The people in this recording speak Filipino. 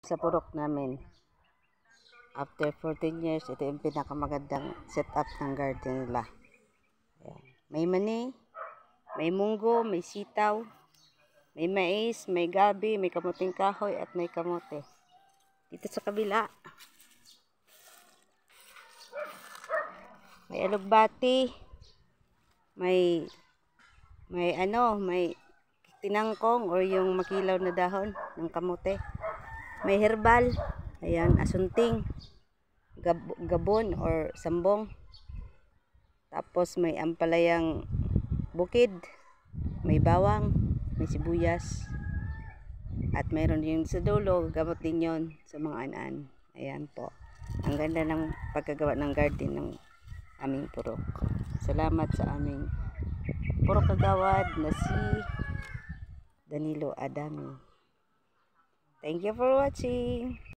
sa purok namin. After 14 years, ito yung pinakamagandang setup ng garden nila. Ayan. May mani, may munggo, may sitaw, may mais, may gabi, may kamuting kahoy, at may kamote. Dito sa kabila, may alugbati, may tinangkong or yung makilaw na dahon ng kamote. May herbal, ayan, asunting, gabon or sambong. Tapos may ampalayang bukid, may bawang, may sibuyas. At mayroon din sa dulo, gamot din yon sa mga anan. Ayan po. Ang ganda ng pagkagawa ng garden ng aming purok. Salamat sa aming purok kagawad na si Danilo Adami. Thank you for watching.